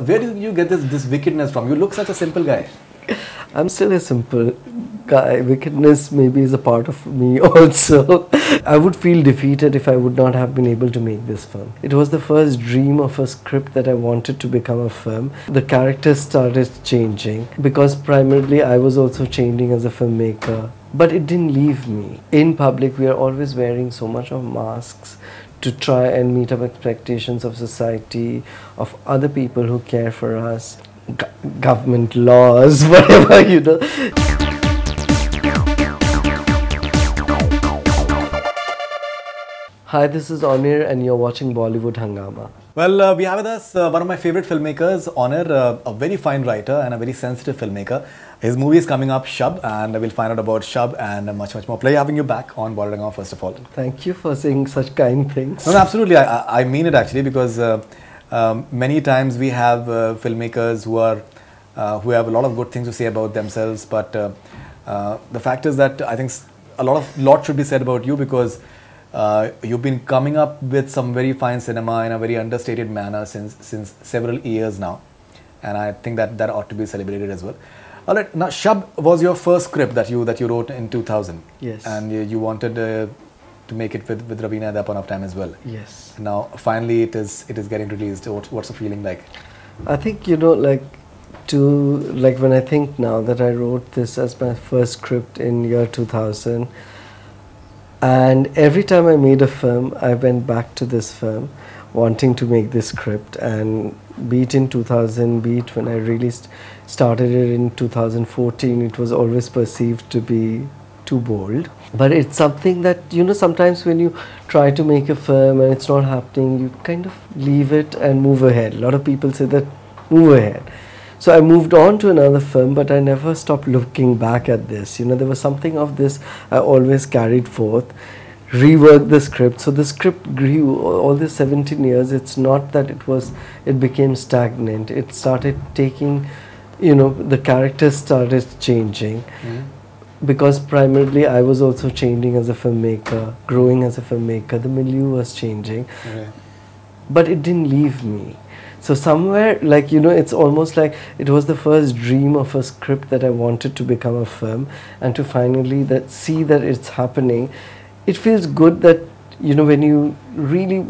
where do you get this wickedness from? You look such a simple guy. I'm still a simple guy. Wickedness maybe is a part of me also. I would feel defeated if I would not have been able to make this film. It was the first dream of a script that I wanted to become a film. The characters started changing because primarily I was also changing as a filmmaker. But it didn't leave me. In public, we are always wearing so much of masks to try and meet up expectations of society, of other people who care for us. Government laws, whatever, you know. Hi, this is Onir and you're watching Bollywood Hungama. Well, we have with us one of my favorite filmmakers, Onir, a very fine writer and a very sensitive filmmaker. His movie is coming up, Shab, and we'll find out about Shab and much more. Pleasure having you back on Bollywood Hungama, first of all. Thank you for saying such kind things. No, absolutely. I mean it actually, because many times we have filmmakers who have a lot of good things to say about themselves, but the fact is that I think a lot should be said about you, because you've been coming up with some very fine cinema in a very understated manner since several years now, and I think that ought to be celebrated as well. All right, now Shab was your first script that you wrote in 2000. Yes. And you wanted to make it with Raveena at that point of time as well. Yes. Now finally it is getting released. What's the feeling like? I think, you know, when I think now that I wrote this as my first script in year 2000, and every time I made a film, I went back to this film wanting to make this script, and be it in 2000, be it when I really started it in 2014, it was always perceived to be too bold. But it's something that, you know, sometimes when you try to make a film and it's not happening, you kind of leave it and move ahead. A lot of people say that, move ahead. So I moved on to another film, but I never stopped looking back at this. You know, there was something of this I always carried forth, reworked the script. So the script grew all these 17 years. It's not that it became stagnant. It started taking, you know, the characters started changing. Because primarily I was also changing as a filmmaker, growing as a filmmaker. The milieu was changing. Okay. But it didn't leave me. So somewhere, like, you know, it's almost like it was the first dream of a script that I wanted to become a film, and to finally see that it's happening. It feels good that, you know, when you really,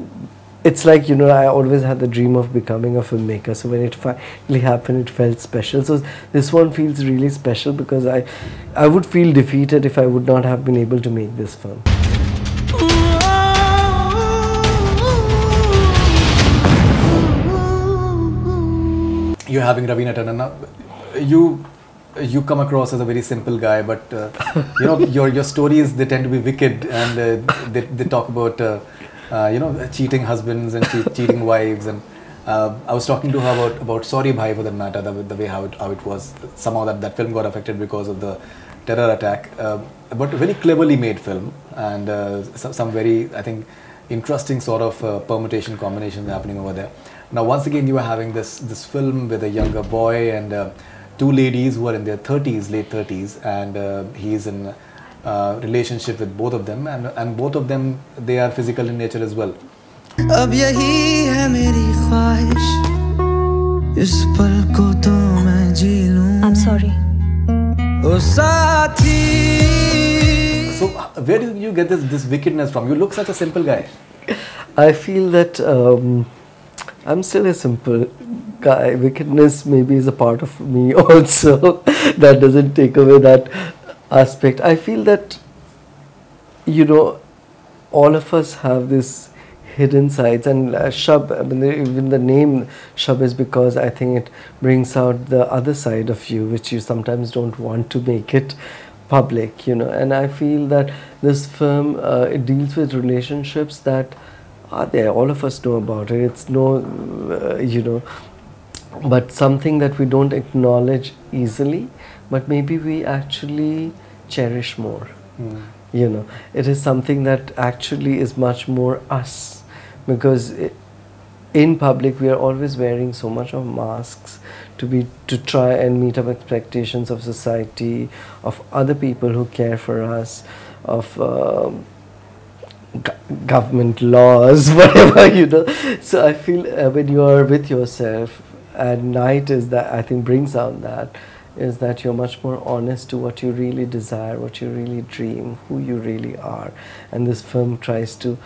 it's like, you know, I always had the dream of becoming a filmmaker. So when it finally happened, it felt special. So this one feels really special, because I would feel defeated if I would not have been able to make this film. You're having Raveena Tandon now. You come across as a very simple guy, but you know, your stories, they tend to be wicked, and they talk about you know, cheating husbands and cheating wives, and I was talking to her about Sorry Bhai, for that matter, the way how it was. Somehow that film got affected because of the terror attack, but a very cleverly made film, and some very, I think, interesting sort of permutation combinations happening over there. Now once again you are having this film with a younger boy and two ladies who are in their 30s, late 30s, and he's in relationship with both of them, and both of them, they are physical in nature as well. अब यही है मेरी ख्वाहिश, इस पल को तो मैं जी लूं. I'm sorry. ओ साथी. So where do you get this wickedness from? You look such a simple guy. I feel that I'm still a simple guy. Wickedness maybe is a part of me also. That doesn't take away that aspect. I feel that, you know, all of us have this hidden sides, and Shab, I mean, even the name Shab is because I think it brings out the other side of you, which you sometimes don't want to make it public, you know. And I feel that this film, it deals with relationships that are there. All of us know about it. It's no, you know, but something that we don't acknowledge easily, but maybe we actually cherish more. You know, it is something that actually is much more us, because in public we are always wearing so much of masks to try and meet up expectations of society, of other people who care for us, of government laws, whatever, you know. So I feel when you are with yourself, and Night is that, I think, brings out that, is that you're much more honest to what you really desire, what you really dream, who you really are. And this film tries to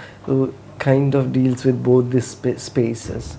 kind of deals with both these spaces.